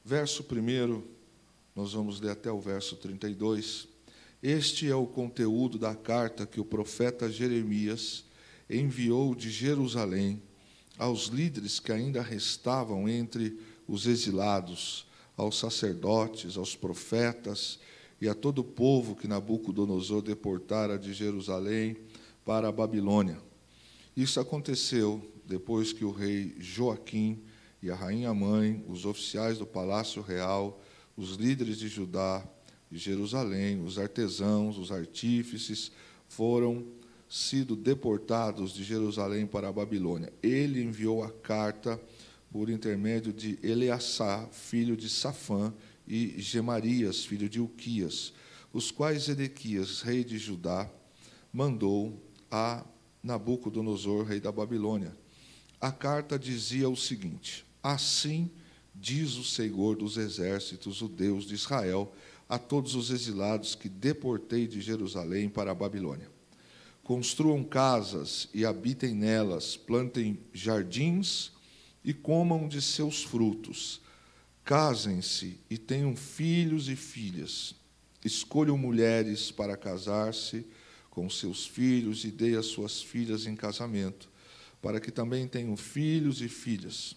verso 1, nós vamos ler até o verso 32. Este é o conteúdo da carta que o profeta Jeremias enviou de Jerusalém aos líderes que ainda restavam entre os exilados, aos sacerdotes, aos profetas e a todo o povo que Nabucodonosor deportara de Jerusalém para a Babilônia. Isso aconteceu depois que o rei Joaquim e a rainha mãe, os oficiais do palácio real, os líderes de Judá, de Jerusalém, os artesãos, os artífices, foram sido deportados de Jerusalém para a Babilônia. Ele enviou a carta por intermédio de Eleassá, filho de Safã, e Gemarias, filho de Uquias, os quais Zedequias, rei de Judá, mandou a Nabucodonosor, rei da Babilônia. A carta dizia o seguinte: assim diz o Senhor dos exércitos, o Deus de Israel, a todos os exilados que deportei de Jerusalém para a Babilônia: construam casas e habitem nelas, plantem jardins e comam de seus frutos. Casem-se e tenham filhos e filhas. Escolham mulheres para casar-se com seus filhos e deem as suas filhas em casamento, para que também tenham filhos e filhas.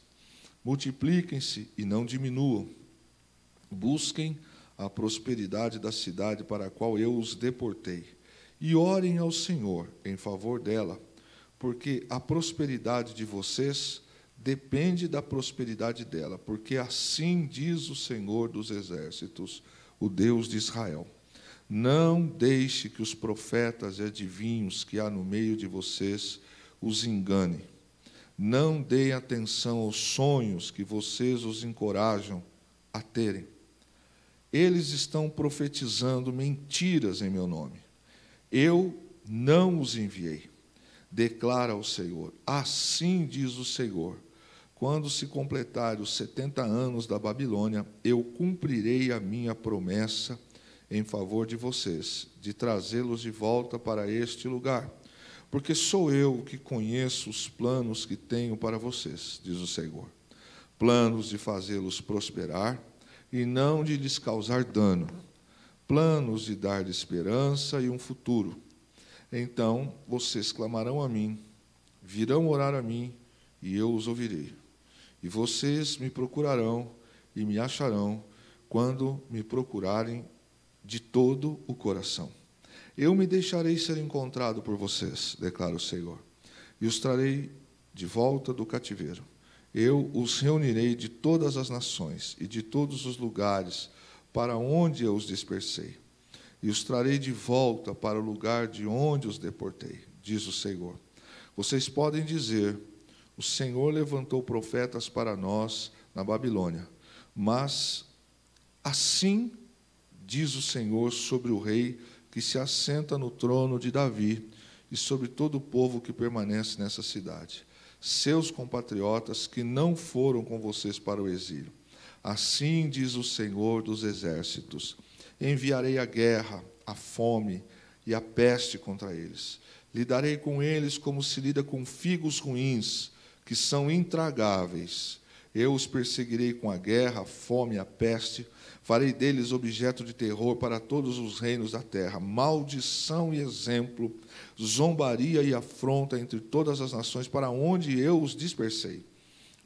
Multipliquem-se e não diminuam. Busquem a prosperidade da cidade para a qual eu os deportei, e orem ao Senhor em favor dela, porque a prosperidade de vocês depende da prosperidade dela, porque assim diz o Senhor dos exércitos, o Deus de Israel: não deixe que os profetas e adivinhos que há no meio de vocês os enganem. Não deem atenção aos sonhos que vocês os encorajam a terem. Eles estão profetizando mentiras em meu nome. Eu não os enviei, declara o Senhor. Assim diz o Senhor: quando se completarem os 70 anos da Babilônia, eu cumprirei a minha promessa em favor de vocês, de trazê-los de volta para este lugar. Porque sou eu que conheço os planos que tenho para vocês, diz o Senhor. Planos de fazê-los prosperar e não de lhes causar dano. Planos de dar-lhes esperança e um futuro. Então vocês clamarão a mim, virão orar a mim, e eu os ouvirei. E vocês me procurarão e me acharão quando me procurarem de todo o coração. Eu me deixarei ser encontrado por vocês, declara o Senhor, e os trarei de volta do cativeiro. Eu os reunirei de todas as nações e de todos os lugares para onde eu os dispersei, e os trarei de volta para o lugar de onde os deportei, diz o Senhor. Vocês podem dizer: o Senhor levantou profetas para nós na Babilônia, mas assim diz o Senhor sobre o rei que se assenta no trono de Davi e sobre todo o povo que permanece nessa cidade, seus compatriotas que não foram com vocês para o exílio. Assim diz o Senhor dos exércitos: enviarei a guerra, a fome e a peste contra eles. Lidarei com eles como se lida com figos ruins, que são intragáveis. Eu os perseguirei com a guerra, a fome e a peste. Farei deles objeto de terror para todos os reinos da terra, maldição e exemplo, zombaria e afronta entre todas as nações para onde eu os dispersei,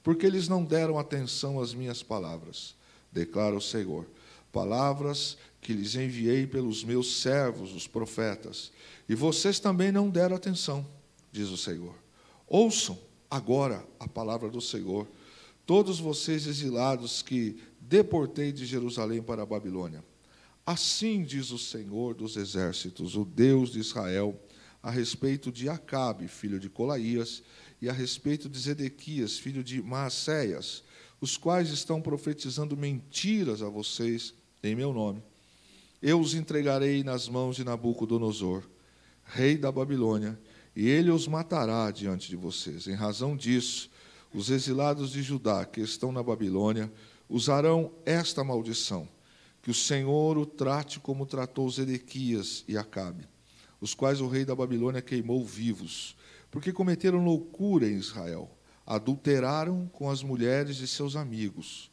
porque eles não deram atenção às minhas palavras, declara o Senhor, palavras que lhes enviei pelos meus servos, os profetas, e vocês também não deram atenção, diz o Senhor. Ouçam agora a palavra do Senhor, todos vocês exilados que deportei de Jerusalém para a Babilônia. Assim diz o Senhor dos exércitos, o Deus de Israel, a respeito de Acabe, filho de Colaías, e a respeito de Zedequias, filho de Maacéias, os quais estão profetizando mentiras a vocês em meu nome. Eu os entregarei nas mãos de Nabucodonosor, rei da Babilônia, e ele os matará diante de vocês. Em razão disso, os exilados de Judá que estão na Babilônia usarão esta maldição, que o Senhor o trate como tratou Zedequias e Acabe, os quais o rei da Babilônia queimou vivos, porque cometeram loucura em Israel, adulteraram com as mulheres de seus amigos,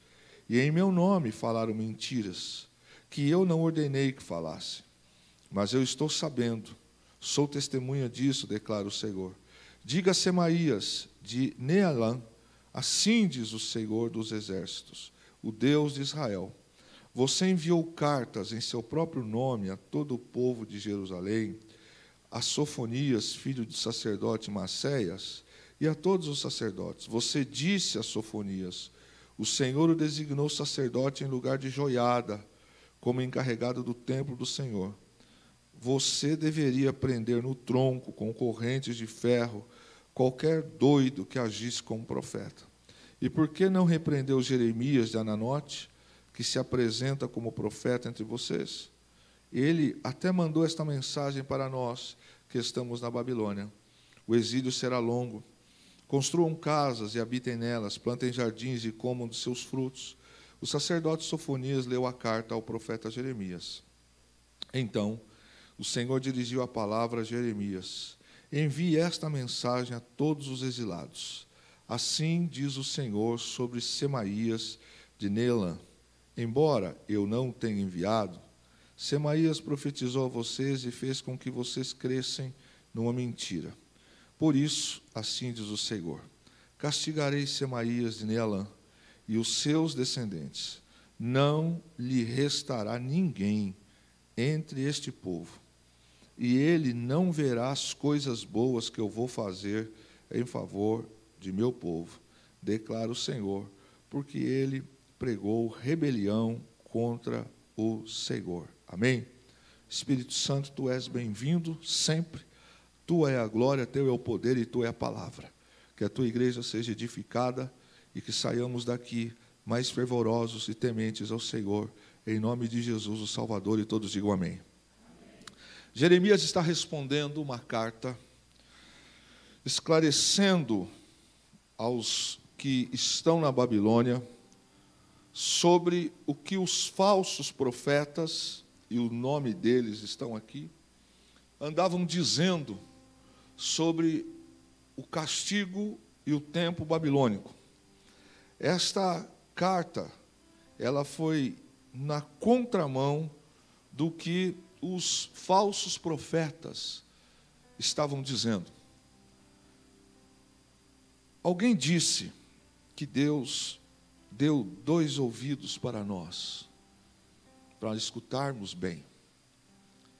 e em meu nome falaram mentiras, que eu não ordenei que falasse. Mas eu estou sabendo, sou testemunha disso, declara o Senhor. Diga a Semaías de Nealã, assim diz o Senhor dos Exércitos, o Deus de Israel. Você enviou cartas em seu próprio nome a todo o povo de Jerusalém, a Sofonias, filho do sacerdote Maaseias, e a todos os sacerdotes. Você disse a Sofonias, o Senhor o designou sacerdote em lugar de Joiada, como encarregado do templo do Senhor. Você deveria prender no tronco, com correntes de ferro, qualquer doido que agisse como profeta. E por que não repreendeu Jeremias de Ananote, que se apresenta como profeta entre vocês? Ele até mandou esta mensagem para nós, que estamos na Babilônia. O exílio será longo. Construam casas e habitem nelas, plantem jardins e comam de seus frutos. O sacerdote Sofonias leu a carta ao profeta Jeremias. Então, o Senhor dirigiu a palavra a Jeremias. Envie esta mensagem a todos os exilados. Assim diz o Senhor sobre Semaías de Nealã. Embora eu não o tenha enviado, Semaías profetizou a vocês e fez com que vocês crescem numa mentira. Por isso, assim diz o Senhor, castigarei Semaías de Nealã e os seus descendentes. Não lhe restará ninguém entre este povo, e ele não verá as coisas boas que eu vou fazer em favor de meu povo, declara o Senhor, porque ele pregou rebelião contra o Senhor. Amém? Espírito Santo, tu és bem-vindo sempre. Tua é a glória, teu é o poder e tua é a palavra. Que a tua igreja seja edificada e que saiamos daqui mais fervorosos e tementes ao Senhor, em nome de Jesus, o Salvador, e todos digam amém. Jeremias está respondendo uma carta, esclarecendo aos que estão na Babilônia sobre o que os falsos profetas, e o nome deles estão aqui, andavam dizendo sobre o castigo e o tempo babilônico. Esta carta, ela foi na contramão do que os falsos profetas estavam dizendo. Alguém disse que Deus deu 2 ouvidos para nós, para escutarmos bem.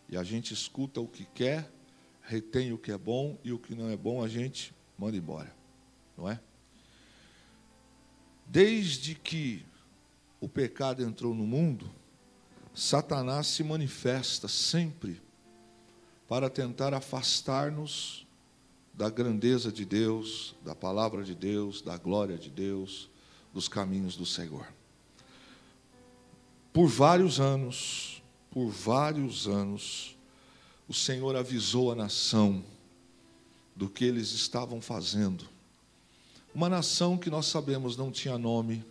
E a gente escuta o que quer, retém o que é bom, e o que não é bom a gente manda embora, não é? Desde que o pecado entrou no mundo, Satanás se manifesta sempre para tentar afastar-nos da grandeza de Deus, da palavra de Deus, da glória de Deus, dos caminhos do Senhor. Por vários anos, o Senhor avisou a nação do que eles estavam fazendo. Uma nação que nós sabemos não tinha nome,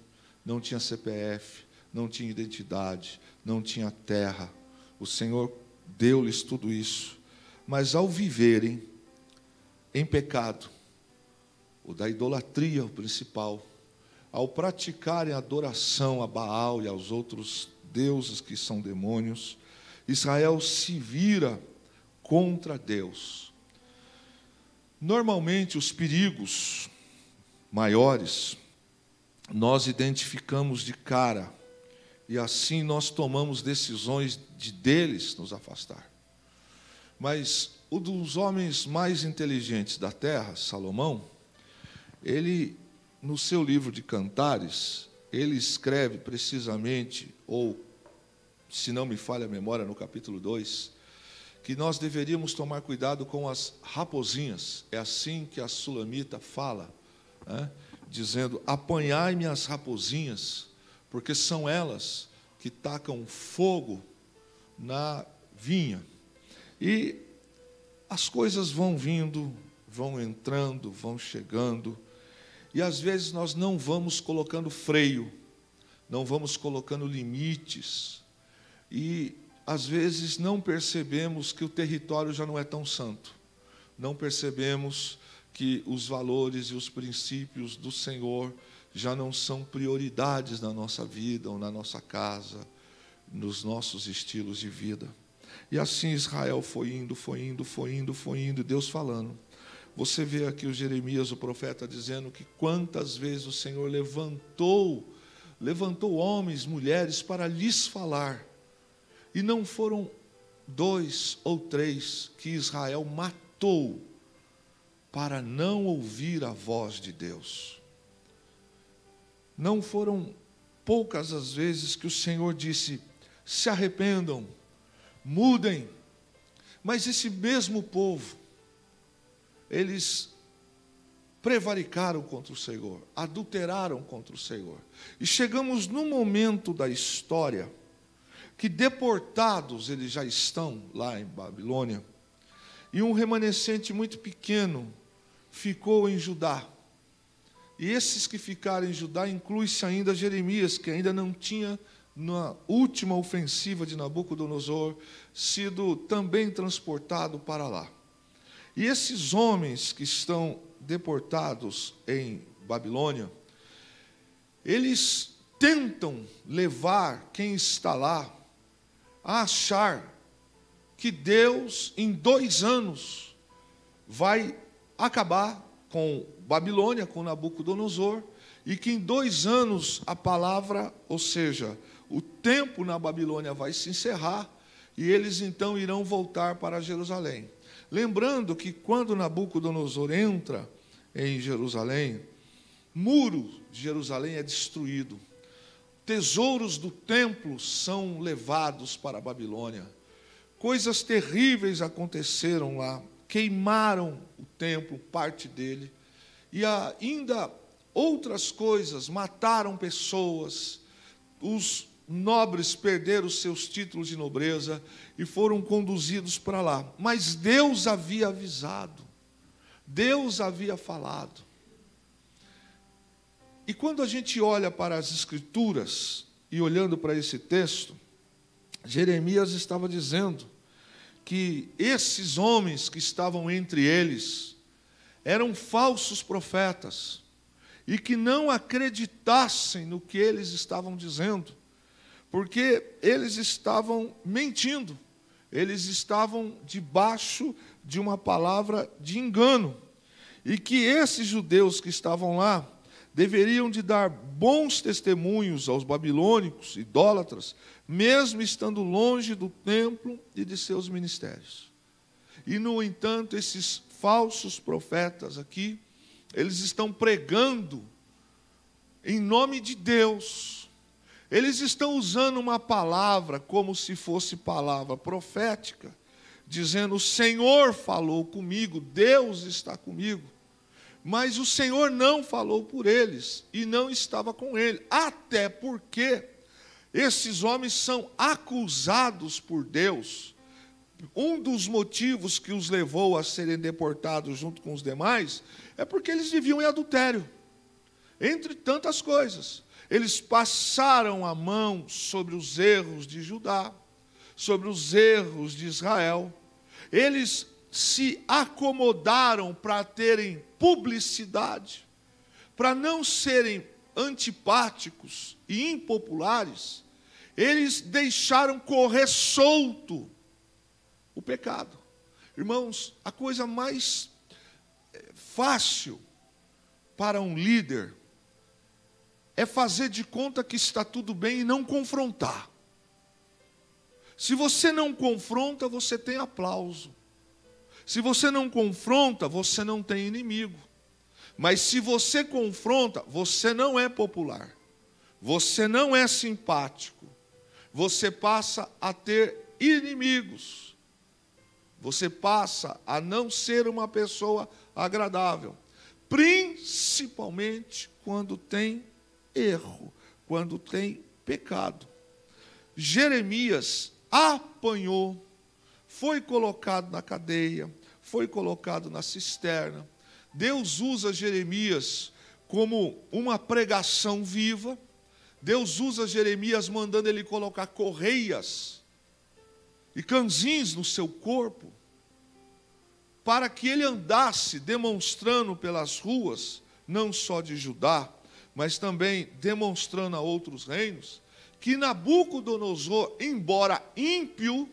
não tinha CPF, não tinha identidade, não tinha terra. O Senhor deu-lhes tudo isso. Mas ao viverem em pecado, o da idolatria, o principal, ao praticarem adoração a Baal e aos outros deuses que são demônios, Israel se vira contra Deus. Normalmente, os perigos maiores nós identificamos de cara, e assim nós tomamos decisões de deles nos afastar. Mas o dos homens mais inteligentes da terra, Salomão, ele, no seu livro de Cantares, ele escreve precisamente, ou, se não me falha a memória, no capítulo 2, que nós deveríamos tomar cuidado com as raposinhas. É assim que a Sulamita fala, né? Dizendo, apanhai-me as raposinhas, porque são elas que tacam fogo na vinha. E as coisas vão vindo, vão entrando, vão chegando, e às vezes nós não vamos colocando freio, não vamos colocando limites, e às vezes não percebemos que o território já não é tão santo, não percebemos que os valores e os princípios do Senhor já não são prioridades na nossa vida ou na nossa casa, nos nossos estilos de vida. E assim Israel foi indo, e Deus falando. Você vê aqui o Jeremias, o profeta, dizendo que quantas vezes o Senhor levantou homens, mulheres, para lhes falar. E não foram 2 ou 3 que Israel matou para não ouvir a voz de Deus. Não foram poucas as vezes que o Senhor disse: se arrependam, mudem. Mas esse mesmo povo, eles prevaricaram contra o Senhor, adulteraram contra o Senhor. E chegamos num momento da história que deportados eles já estão lá em Babilônia, e um remanescente muito pequeno ficou em Judá. E esses que ficaram em Judá, inclui-se ainda Jeremias, que ainda não tinha, na última ofensiva de Nabucodonosor, sido também transportado para lá. E esses homens que estão deportados em Babilônia, eles tentam levar quem está lá a achar que Deus, em 2 anos, vai acabar com Babilônia, com Nabucodonosor, e que em 2 anos a palavra, ou seja, o tempo na Babilônia vai se encerrar, e eles então irão voltar para Jerusalém. Lembrando que quando Nabucodonosor entra em Jerusalém, muro de Jerusalém é destruído, tesouros do templo são levados para a Babilônia, coisas terríveis aconteceram lá, queimaram o templo, parte dele, e ainda outras coisas, mataram pessoas, os nobres perderam seus títulos de nobreza e foram conduzidos para lá. Mas Deus havia avisado, Deus havia falado. E quando a gente olha para as Escrituras, e olhando para esse texto, Jeremias estava dizendo que esses homens que estavam entre eles eram falsos profetas, e que não acreditassem no que eles estavam dizendo, porque eles estavam mentindo, eles estavam debaixo de uma palavra de engano, e que esses judeus que estavam lá deveriam de dar bons testemunhos aos babilônicos, idólatras, mesmo estando longe do templo e de seus ministérios. E, no entanto, esses falsos profetas aqui, eles estão pregando em nome de Deus. Eles estão usando uma palavra como se fosse palavra profética, dizendo: o Senhor falou comigo, Deus está comigo. Mas o Senhor não falou por eles e não estava com ele, até porque esses homens são acusados por Deus. Um dos motivos que os levou a serem deportados junto com os demais é porque eles viviam em adultério, entre tantas coisas. Eles passaram a mão sobre os erros de Judá, sobre os erros de Israel. Eles se acomodaram para terem publicidade, para não serem antipáticos e impopulares. Eles deixaram correr solto o pecado. Irmãos, a coisa mais fácil para um líder é fazer de conta que está tudo bem e não confrontar. Se você não confronta, você tem aplauso. Se você não confronta, você não tem inimigo. Mas se você confronta, você não é popular. Você não é simpático. Você passa a ter inimigos. Você passa a não ser uma pessoa agradável. Principalmente quando tem erro, quando tem pecado. Jeremias apanhou, foi colocado na cadeia, foi colocado na cisterna. Deus usa Jeremias como uma pregação viva. Deus usa Jeremias mandando ele colocar correias e canzins no seu corpo, para que ele andasse demonstrando pelas ruas, não só de Judá, mas também demonstrando a outros reinos, que Nabucodonosor, embora ímpio,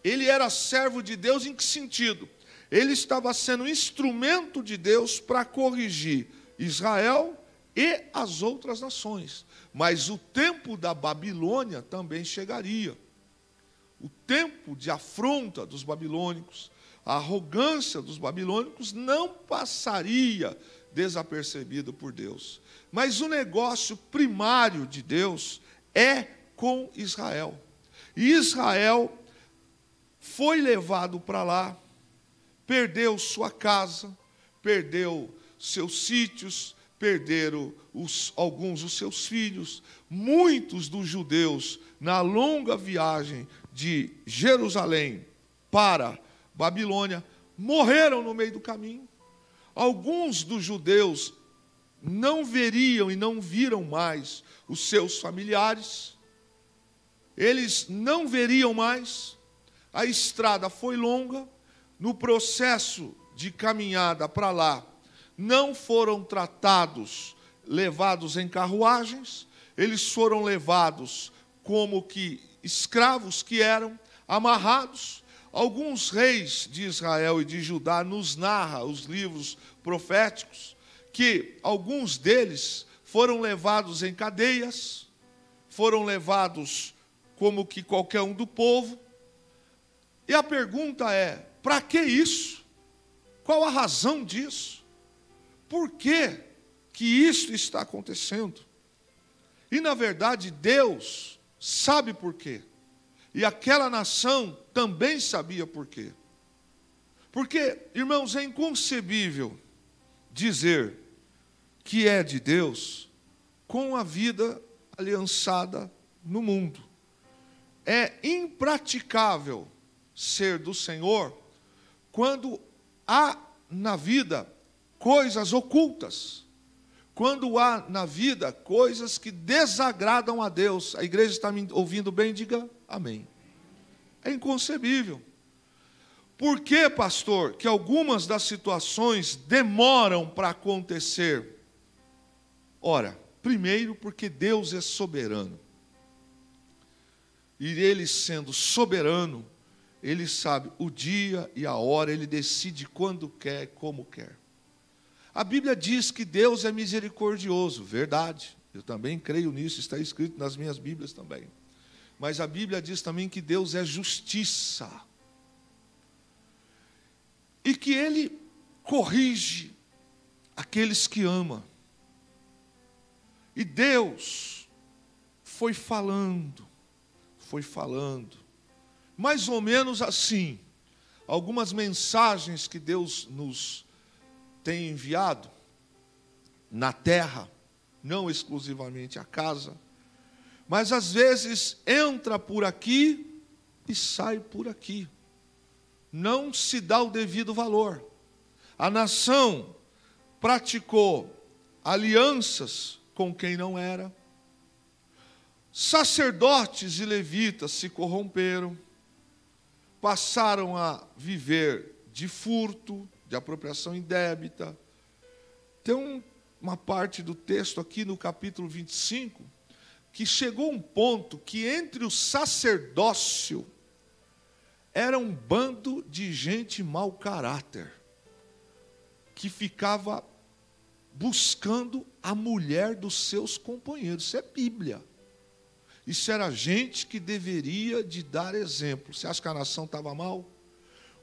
ele era servo de Deus em que sentido? Ele estava sendo instrumento de Deus para corrigir Israel e as outras nações. Mas o tempo da Babilônia também chegaria. O tempo de afronta dos babilônicos, a arrogância dos babilônicos não passaria desapercebido por Deus. Mas o negócio primário de Deus é com Israel. E Israel foi levado para lá, perdeu sua casa, perdeu seus sítios, perderam alguns dos seus filhos. Muitos dos judeus, na longa viagem de Jerusalém para Babilônia, morreram no meio do caminho. Alguns dos judeus não veriam e não viram mais os seus familiares. Eles não veriam mais. A estrada foi longa. No processo de caminhada para lá, não foram tratados, levados em carruagens. Eles foram levados como que escravos que eram, amarrados. Alguns reis de Israel e de Judá nos narram os livros proféticos que alguns deles foram levados em cadeias, foram levados como que qualquer um do povo. E a pergunta é: para que isso? Qual a razão disso? Por que isso está acontecendo? E, na verdade, Deus sabe por quê. E aquela nação também sabia por quê. Porque, irmãos, é inconcebível dizer que é de Deus com a vida aliançada no mundo. É impraticável ser do Senhor quando há na vida coisas ocultas, quando há na vida coisas que desagradam a Deus. A igreja está me ouvindo bem? Diga amém. É inconcebível. Por que, pastor, que algumas das situações demoram para acontecer? Ora, primeiro porque Deus é soberano. E Ele sendo soberano, Ele sabe o dia e a hora, Ele decide quando quer, como quer. A Bíblia diz que Deus é misericordioso, verdade. Eu também creio nisso, está escrito nas minhas Bíblias também. Mas a Bíblia diz também que Deus é justiça. E que Ele corrige aqueles que ama. E Deus foi falando, mais ou menos assim. Algumas mensagens que Deus nos tem enviado na terra, não exclusivamente a casa, mas às vezes entra por aqui e sai por aqui. Não se dá o devido valor. A nação praticou alianças com quem não era. Sacerdotes e levitas se corromperam, passaram a viver de furto, de apropriação indébita. Tem uma parte do texto aqui no capítulo 25, que chegou um ponto que entre o sacerdócio era um bando de gente mau caráter, que ficava buscando a mulher dos seus companheiros. Isso é Bíblia. Isso era gente que deveria de dar exemplo. Você acha que a nação estava mal?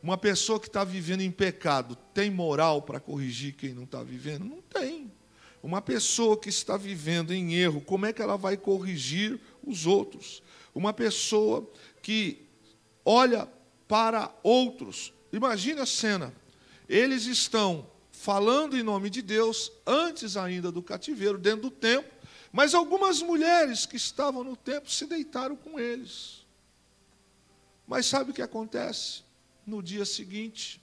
Uma pessoa que está vivendo em pecado tem moral para corrigir quem não está vivendo? Não tem. Uma pessoa que está vivendo em erro, como é que ela vai corrigir os outros? Uma pessoa que olha para outros. Imagine a cena. Eles estão falando em nome de Deus, antes ainda do cativeiro, dentro do templo, mas algumas mulheres que estavam no templo se deitaram com eles. Mas sabe o que acontece? No dia seguinte,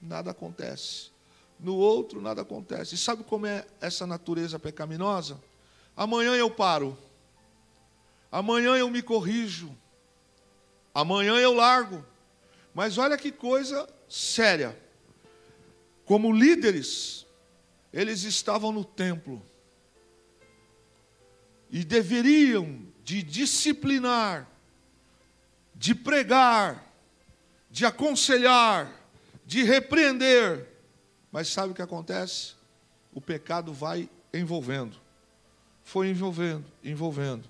nada acontece. No outro, nada acontece. E sabe como é essa natureza pecaminosa? Amanhã eu paro. Amanhã eu me corrijo. Amanhã eu largo. Mas olha que coisa séria. Como líderes, eles estavam no templo e deveriam de disciplinar, de pregar, de aconselhar, de repreender. Mas sabe o que acontece? O pecado vai envolvendo. Foi envolvendo.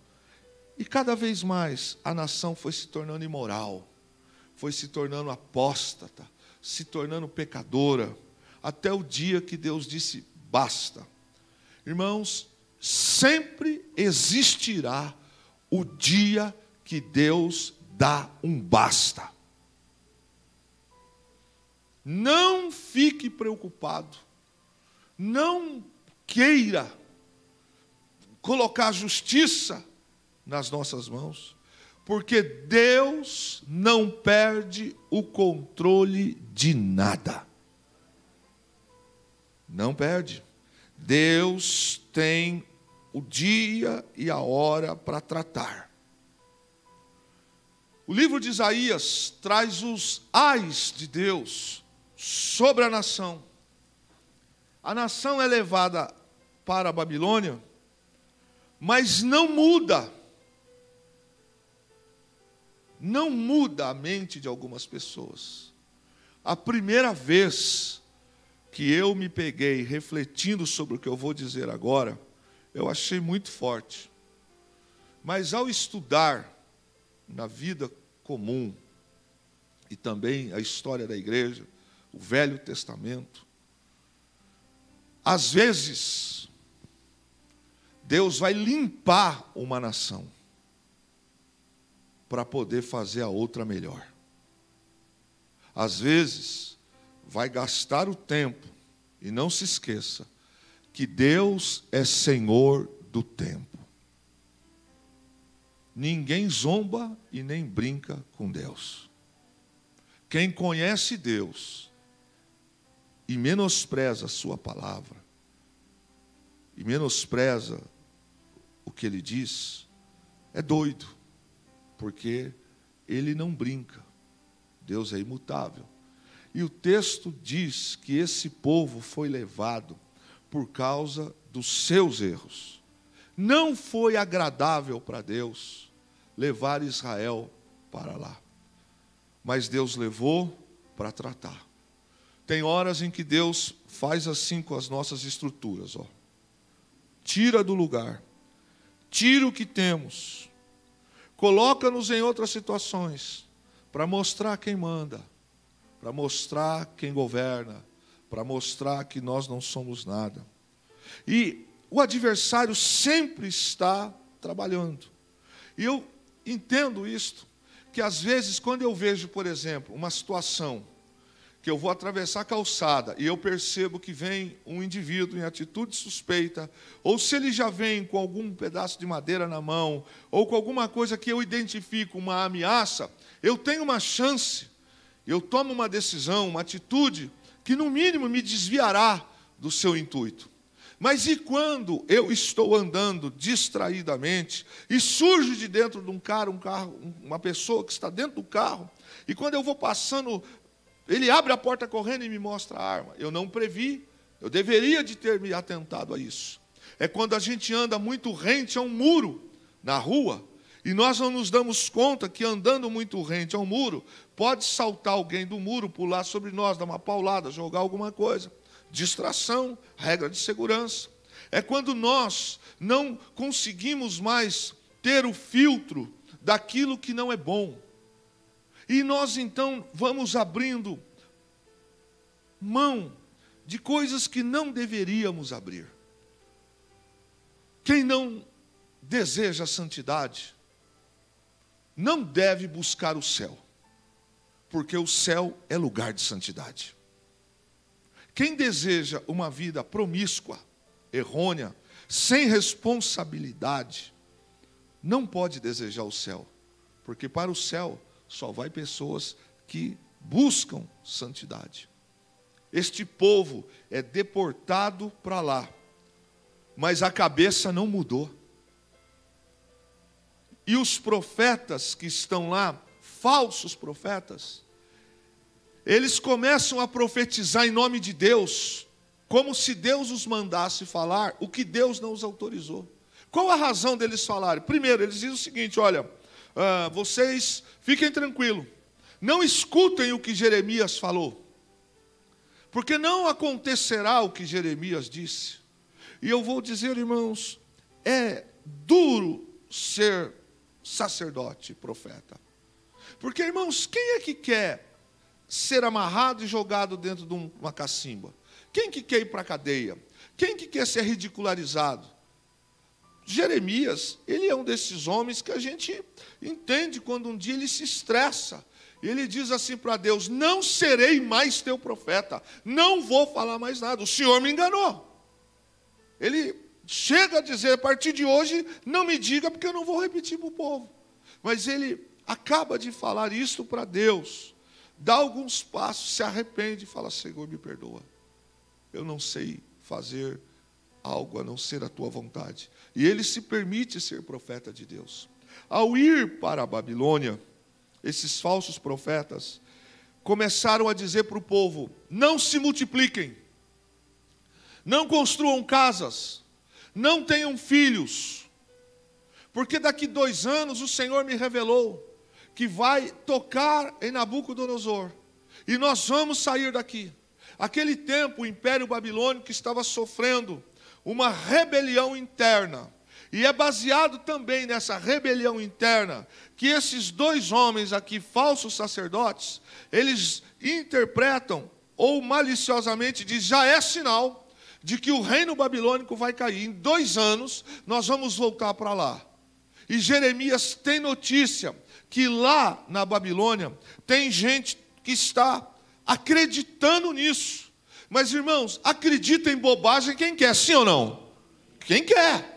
E cada vez mais a nação foi se tornando imoral, foi se tornando apóstata, se tornando pecadora, até o dia que Deus disse, basta. Irmãos, sempre existirá o dia que Deus dá um basta. Não fique preocupado, não queira colocar a justiça nas nossas mãos, porque Deus não perde o controle de nada. Não perde. Deus tem o dia e a hora para tratar. O livro de Isaías traz os ais de Deus sobre a nação. A nação é levada para a Babilônia, mas não muda a mente de algumas pessoas. A primeira vez que eu me peguei refletindo sobre o que eu vou dizer agora, eu achei muito forte. Mas ao estudar na vida comum e também a história da igreja, o Velho Testamento, às vezes Deus vai limpar uma nação para poder fazer a outra melhor. Às vezes vai gastar o tempo, e não se esqueça que Deus é Senhor do tempo. Ninguém zomba e nem brinca com Deus. Quem conhece Deus e menospreza a sua palavra, e menospreza o que Ele diz, é doido, porque Ele não brinca. Deus é imutável. E o texto diz que esse povo foi levado por causa dos seus erros. Não foi agradável para Deus levar Israel para lá. Mas Deus levou para tratar. Tem horas em que Deus faz assim com as nossas estruturas. Tira do lugar. Tira o que temos. Coloca-nos em outras situações para mostrar quem manda, para mostrar quem governa, para mostrar que nós não somos nada. E o adversário sempre está trabalhando. E eu entendo isto, que às vezes quando eu vejo, por exemplo, uma situação que eu vou atravessar a calçada e eu percebo que vem um indivíduo em atitude suspeita, ou se ele já vem com algum pedaço de madeira na mão, ou com alguma coisa que eu identifico uma ameaça, eu tenho uma chance, eu tomo uma decisão, uma atitude, que no mínimo me desviará do seu intuito. Mas e quando eu estou andando distraidamente e surge de dentro de um carro, uma pessoa que está dentro do carro, e quando eu vou passando, ele abre a porta correndo e me mostra a arma. Eu não previ, eu deveria de ter me atentado a isso. É quando a gente anda muito rente a um muro na rua, e nós não nos damos conta que andando muito rente ao muro, pode saltar alguém do muro, pular sobre nós, dar uma paulada, jogar alguma coisa. Distração, regra de segurança. É quando nós não conseguimos mais ter o filtro daquilo que não é bom. E nós então vamos abrindo mão de coisas que não deveríamos abrir. Quem não deseja a santidade, não deve buscar o céu, porque o céu é lugar de santidade. Quem deseja uma vida promíscua, errônea, sem responsabilidade, não pode desejar o céu, porque para o céu só vai pessoas que buscam santidade. Este povo é deportado para lá, mas a cabeça não mudou. E os profetas que estão lá, falsos profetas, eles começam a profetizar em nome de Deus, como se Deus os mandasse falar o que Deus não os autorizou. Qual a razão deles falarem? Primeiro, eles dizem o seguinte: olha, vocês fiquem tranquilos, não escutem o que Jeremias falou, porque não acontecerá o que Jeremias disse. E eu vou dizer, irmãos, é duro ser sacerdote e profeta. Porque, irmãos, quem é que quer ser amarrado e jogado dentro de uma cacimba? Quem que quer ir para a cadeia? Quem que quer ser ridicularizado? Jeremias, ele é um desses homens que a gente entende quando um dia ele se estressa. Ele diz assim para Deus: não serei mais teu profeta, não vou falar mais nada, o Senhor me enganou. Ele chega a dizer: a partir de hoje, não me diga, porque eu não vou repetir para o povo. Mas ele acaba de falar isso para Deus, dá alguns passos, se arrepende e fala: Senhor, me perdoa, eu não sei fazer algo a não ser a tua vontade. E ele se permite ser profeta de Deus. Ao ir para a Babilônia, esses falsos profetas começaram a dizer para o povo: não se multipliquem, não construam casas, não tenham filhos, porque daqui 2 anos o Senhor me revelou que vai tocar em Nabucodonosor, e nós vamos sair daqui. Aquele tempo, o Império Babilônico estava sofrendo uma rebelião interna, e é baseado também nessa rebelião interna que esses 2 homens aqui, falsos sacerdotes, eles interpretam, ou maliciosamente diz: já é sinal de que o reino babilônico vai cair. Em 2 anos nós vamos voltar para lá. E Jeremias tem notícia que lá na Babilônia tem gente que está acreditando nisso. Mas, irmãos, acredita em bobagem quem quer, sim ou não? Quem quer.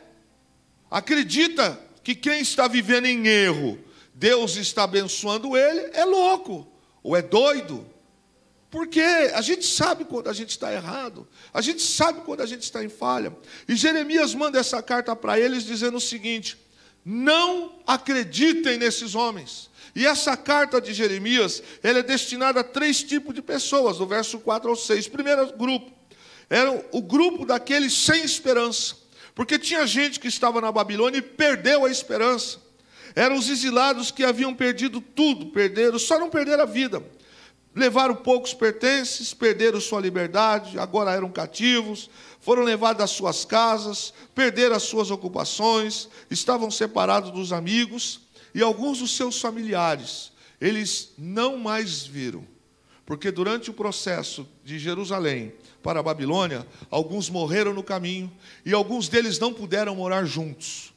Acredita que quem está vivendo em erro, Deus está abençoando ele, é louco ou é doido. Porque a gente sabe quando a gente está errado, a gente sabe quando a gente está em falha. E Jeremias manda essa carta para eles dizendo o seguinte: não acreditem nesses homens. E essa carta de Jeremias, ela é destinada a 3 tipos de pessoas, do verso 4 ao 6. Primeiro grupo, era o grupo daqueles sem esperança, porque tinha gente que estava na Babilônia e perdeu a esperança. Eram os exilados que haviam perdido tudo, só não perderam a vida. Levaram poucos pertences, perderam sua liberdade, agora eram cativos, foram levados às suas casas, perderam as suas ocupações, estavam separados dos amigos, e alguns dos seus familiares, eles não mais viram, porque durante o processo de Jerusalém para a Babilônia, alguns morreram no caminho, e alguns deles não puderam morar juntos,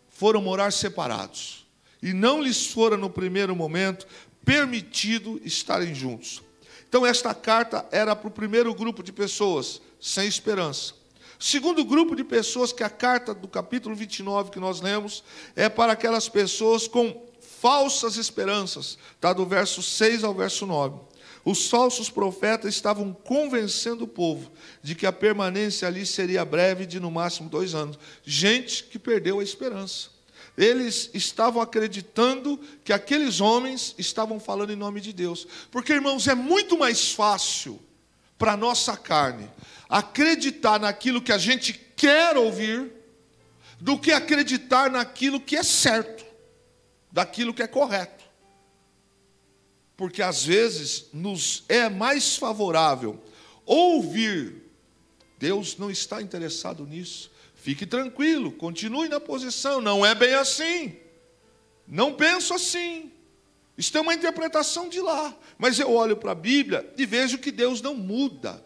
foram morar separados, e não lhes fora no primeiro momento permitido estarem juntos. Então esta carta era para o primeiro grupo de pessoas sem esperança. Segundo grupo de pessoas, que a carta do capítulo 29 que nós lemos, é para aquelas pessoas com falsas esperanças, está do verso 6 ao verso 9. Os falsos profetas estavam convencendo o povo de que a permanência ali seria breve, de no máximo 2 anos. Gente que perdeu a esperança. Eles estavam acreditando que aqueles homens estavam falando em nome de Deus. Porque, irmãos, é muito mais fácil para a nossa carne acreditar naquilo que a gente quer ouvir do que acreditar naquilo que é certo, daquilo que é correto. Porque às vezes nos é mais favorável ouvir: Deus não está interessado nisso, fique tranquilo, continue na posição, não é bem assim, não penso assim, isso é uma interpretação de lá. Mas eu olho para a Bíblia e vejo que Deus não muda,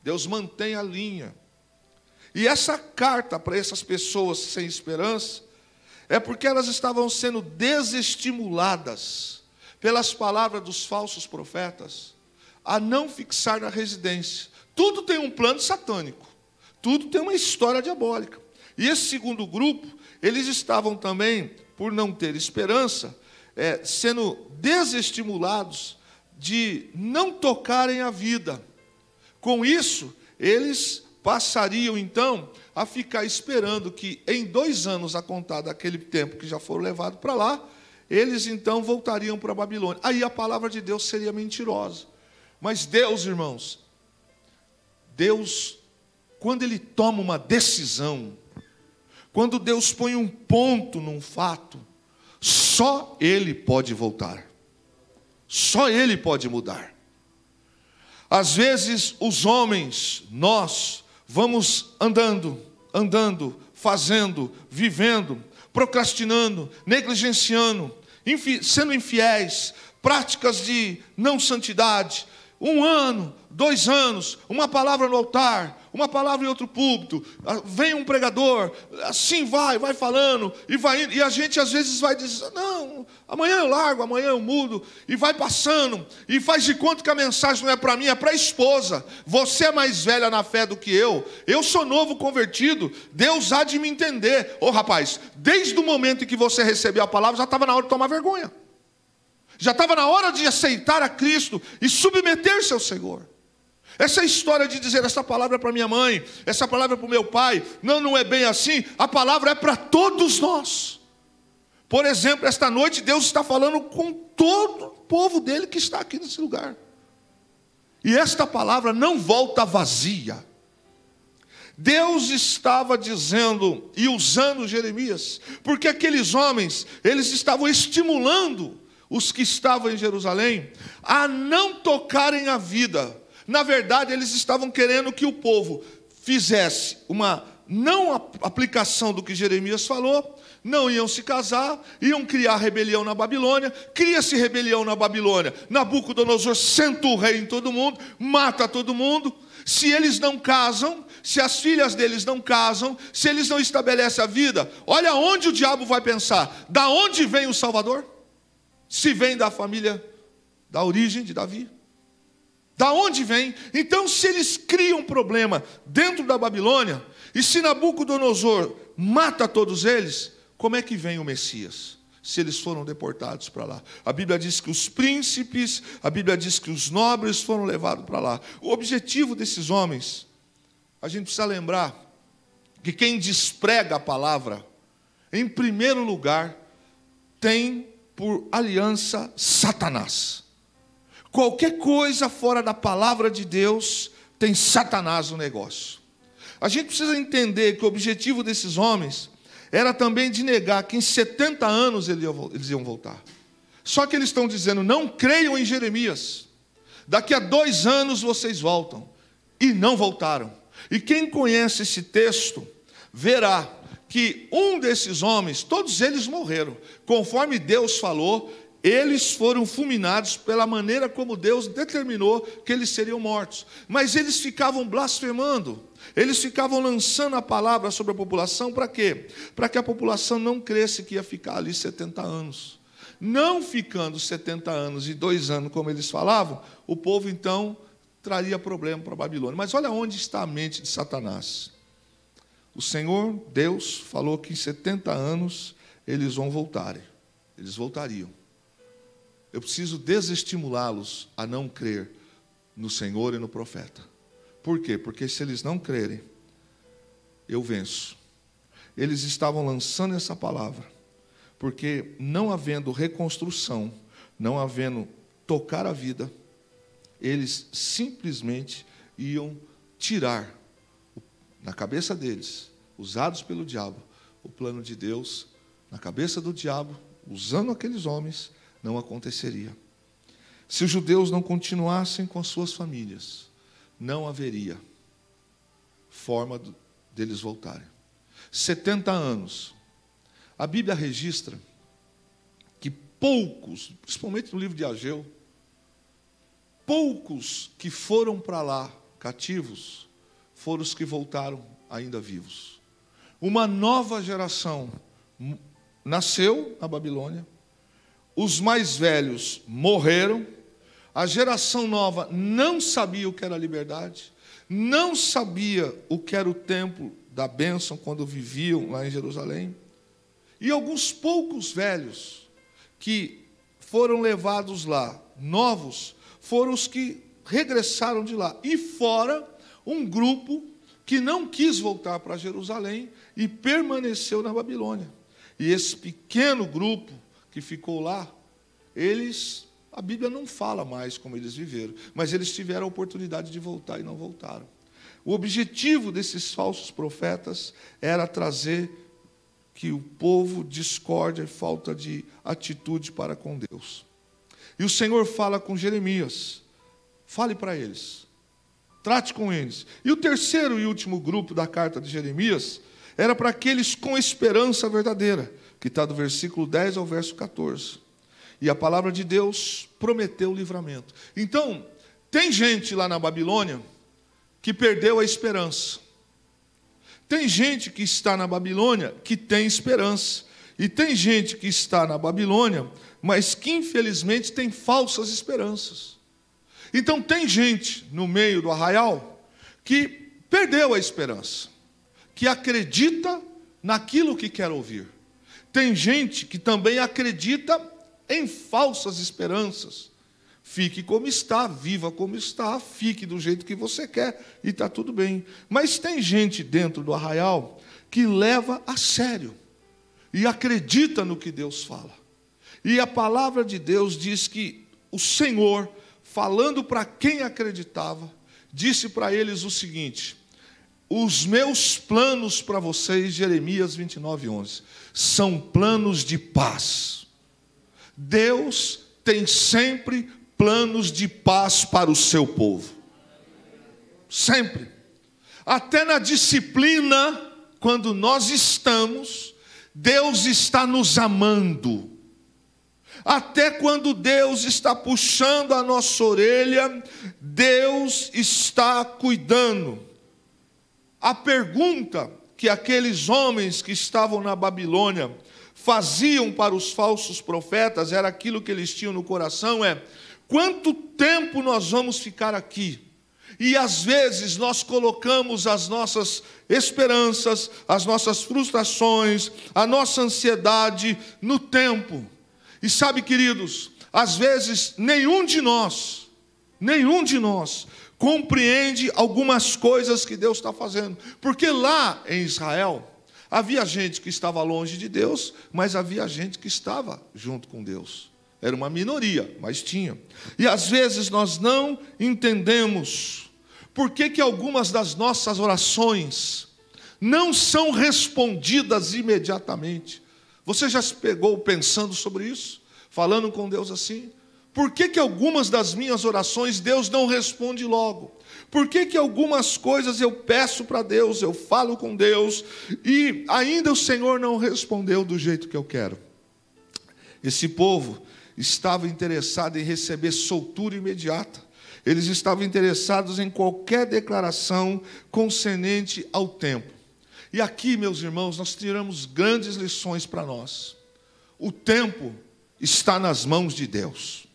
Deus mantém a linha. E essa carta para essas pessoas sem esperança é porque elas estavam sendo desestimuladas pelas palavras dos falsos profetas a não fixar na residência. Tudo tem um plano satânico, tudo tem uma história diabólica. E esse segundo grupo, eles estavam também, por não ter esperança, sendo desestimulados de não tocarem a vida. Com isso, eles passariam então a ficar esperando que em 2 anos, a contar daquele tempo que já foram levados para lá, eles então voltariam para a Babilônia. Aí a palavra de Deus seria mentirosa. Mas Deus, irmãos, Deus, quando Ele toma uma decisão, quando Deus põe um ponto num fato, só Ele pode voltar. Só Ele pode mudar. Às vezes, os homens, nós, vamos andando, fazendo, vivendo, procrastinando, negligenciando, sendo infiéis, práticas de não santidade. 1 ano, 2 anos, uma palavra no altar, uma palavra em outro púlpito, vem um pregador, assim vai falando, e vai indo, e a gente às vezes vai dizer, não, amanhã eu largo, amanhã eu mudo, e vai passando, e faz de conta que a mensagem não é para mim, é para a esposa. Você é mais velha na fé do que eu sou novo convertido, Deus há de me entender. Ô rapaz, desde o momento em que você recebeu a palavra, já estava na hora de tomar vergonha. Já estava na hora de aceitar a Cristo e submeter-se ao Senhor. Essa história de dizer, essa palavra é para minha mãe, essa palavra é para o meu pai, não é bem assim. A palavra é para todos nós. Por exemplo, esta noite Deus está falando com todo o povo dele que está aqui nesse lugar. E esta palavra não volta vazia. Deus estava dizendo e usando Jeremias, porque aqueles homens, eles estavam estimulando os que estavam em Jerusalém a não tocarem a vida. Na verdade, eles estavam querendo que o povo fizesse uma não aplicação do que Jeremias falou, não iam se casar, iam criar rebelião na Babilônia. Cria-se rebelião na Babilônia, Nabucodonosor senta o rei em todo mundo, mata todo mundo. Se eles não casam, se as filhas deles não casam, se eles não estabelecem a vida, olha onde o diabo vai pensar. Da onde vem o Salvador? Se vem da família, da origem de Davi. Da onde vem? Então, se eles criam um problema dentro da Babilônia, e se Nabucodonosor mata todos eles, como é que vem o Messias? Se eles foram deportados para lá. A Bíblia diz que os príncipes, a Bíblia diz que os nobres foram levados para lá. O objetivo desses homens, a gente precisa lembrar que quem desprega a palavra, em primeiro lugar, tem por aliança Satanás. Qualquer coisa fora da palavra de Deus tem Satanás no negócio. A gente precisa entender que o objetivo desses homens era também de negar que em 70 anos eles iam voltar. Só que eles estão dizendo, não creiam em Jeremias. Daqui a 2 anos vocês voltam. E não voltaram. E quem conhece esse texto, verá que um desses homens, todos eles morreram. Conforme Deus falou, eles foram fulminados pela maneira como Deus determinou que eles seriam mortos. Mas eles ficavam blasfemando. Eles ficavam lançando a palavra sobre a população, para quê? Para que a população não cresça que ia ficar ali 70 anos. Não ficando 70 anos e 2 anos, como eles falavam, o povo então traria problema para a Babilônia. Mas olha onde está a mente de Satanás. O Senhor, Deus, falou que em 70 anos eles vão voltarem. Eles voltariam. Eu preciso desestimulá-los a não crer no Senhor e no profeta. Por quê? Porque se eles não crerem, eu venço. Eles estavam lançando essa palavra, porque não havendo reconstrução, não havendo tocar a vida, eles simplesmente iam tirar na cabeça deles, usados pelo diabo, o plano de Deus, na cabeça do diabo, usando aqueles homens, não aconteceria. Se os judeus não continuassem com as suas famílias, não haveria forma deles voltarem. 70 anos. A Bíblia registra que poucos, principalmente no livro de Ageu, poucos que foram para lá cativos, foram os que voltaram ainda vivos. Uma nova geração nasceu na Babilônia, os mais velhos morreram, a geração nova não sabia o que era liberdade, não sabia o que era o templo da bênção quando viviam lá em Jerusalém. E alguns poucos velhos que foram levados lá, novos, foram os que regressaram de lá. E fora um grupo que não quis voltar para Jerusalém e permaneceu na Babilônia. E esse pequeno grupo que ficou lá, a Bíblia não fala mais como eles viveram, mas eles tiveram a oportunidade de voltar e não voltaram. O objetivo desses falsos profetas era trazer que o povo discórdia e falta de atitude para com Deus. E o Senhor fala com Jeremias, fale para eles, trate com eles. E o terceiro e último grupo da carta de Jeremias era para aqueles com esperança verdadeira, que está do versículo 10 ao verso 14. E a palavra de Deus prometeu o livramento. Então, tem gente lá na Babilônia que perdeu a esperança. Tem gente que está na Babilônia que tem esperança. E tem gente que está na Babilônia, mas que infelizmente tem falsas esperanças. Então tem gente no meio do arraial que perdeu a esperança, que acredita naquilo que quer ouvir. Tem gente que também acredita em falsas esperanças. Fique como está, viva como está, fique do jeito que você quer e está tudo bem. Mas tem gente dentro do arraial que leva a sério e acredita no que Deus fala. E a palavra de Deus diz que o Senhor, falando para quem acreditava, disse para eles o seguinte: os meus planos para vocês, Jeremias 29:11, são planos de paz. Deus tem sempre planos de paz para o seu povo. Sempre. Até na disciplina, quando nós estamos, Deus está nos amando. Até quando Deus está puxando a nossa orelha, Deus está cuidando. A pergunta que aqueles homens que estavam na Babilônia faziam para os falsos profetas, era aquilo que eles tinham no coração, quanto tempo nós vamos ficar aqui? E às vezes nós colocamos as nossas esperanças, as nossas frustrações, a nossa ansiedade no tempo. E sabe, queridos, às vezes nenhum de nós compreende algumas coisas que Deus está fazendo. Porque lá em Israel, havia gente que estava longe de Deus, mas havia gente que estava junto com Deus. Era uma minoria, mas tinha. E às vezes nós não entendemos por que algumas das nossas orações não são respondidas imediatamente. Você já se pegou pensando sobre isso? Falando com Deus assim? Por que algumas das minhas orações Deus não responde logo? Por que algumas coisas eu peço para Deus, eu falo com Deus, e ainda o Senhor não respondeu do jeito que eu quero? Esse povo estava interessado em receber soltura imediata. Eles estavam interessados em qualquer declaração concernente ao tempo. E aqui, meus irmãos, nós tiramos grandes lições para nós. O tempo está nas mãos de Deus.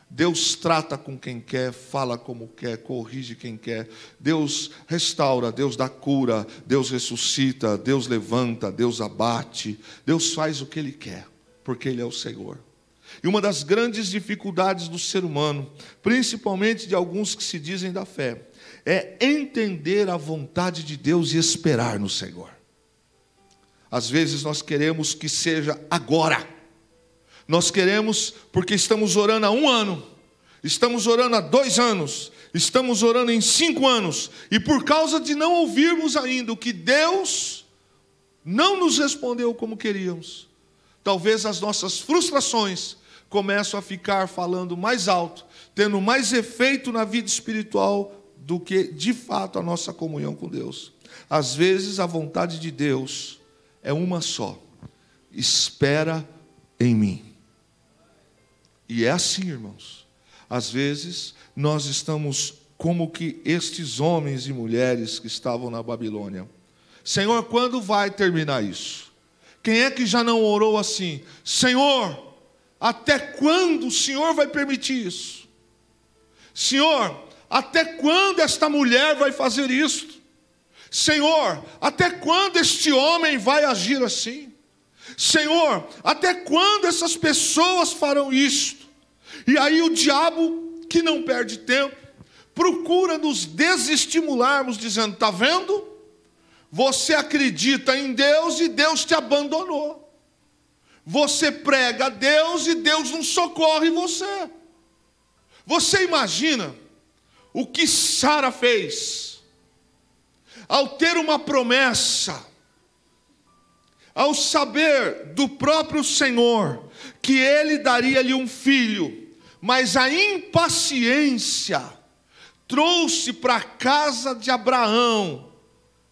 Deus trata com quem quer, fala como quer, corrige quem quer. Deus restaura, Deus dá cura, Deus ressuscita, Deus levanta, Deus abate. Deus faz o que Ele quer, porque Ele é o Senhor. E uma das grandes dificuldades do ser humano, principalmente de alguns que se dizem da fé, é entender a vontade de Deus e esperar no Senhor. Às vezes nós queremos que seja agora. Nós queremos porque estamos orando há 1 ano, estamos orando há 2 anos, estamos orando em 5 anos, e por causa de não ouvirmos ainda o que Deus não nos respondeu como queríamos, talvez as nossas frustrações começam a ficar falando mais alto, tendo mais efeito na vida espiritual do que, de fato, a nossa comunhão com Deus. Às vezes, a vontade de Deus é uma só: espera em mim. E é assim, irmãos. Às vezes, nós estamos como que estes homens e mulheres que estavam na Babilônia. Senhor, quando vai terminar isso? Quem é que já não orou assim? Senhor, até quando o Senhor vai permitir isso? Senhor, até quando esta mulher vai fazer isto? Senhor, até quando este homem vai agir assim? Senhor, até quando essas pessoas farão isto? E aí o diabo, que não perde tempo, procura nos desestimularmos, dizendo: está vendo? Você acredita em Deus e Deus te abandonou. Você prega a Deus e Deus não socorre você. Você imagina o que Sara fez ao ter uma promessa, ao saber do próprio Senhor que Ele daria-lhe um filho, mas a impaciência trouxe para a casa de Abraão,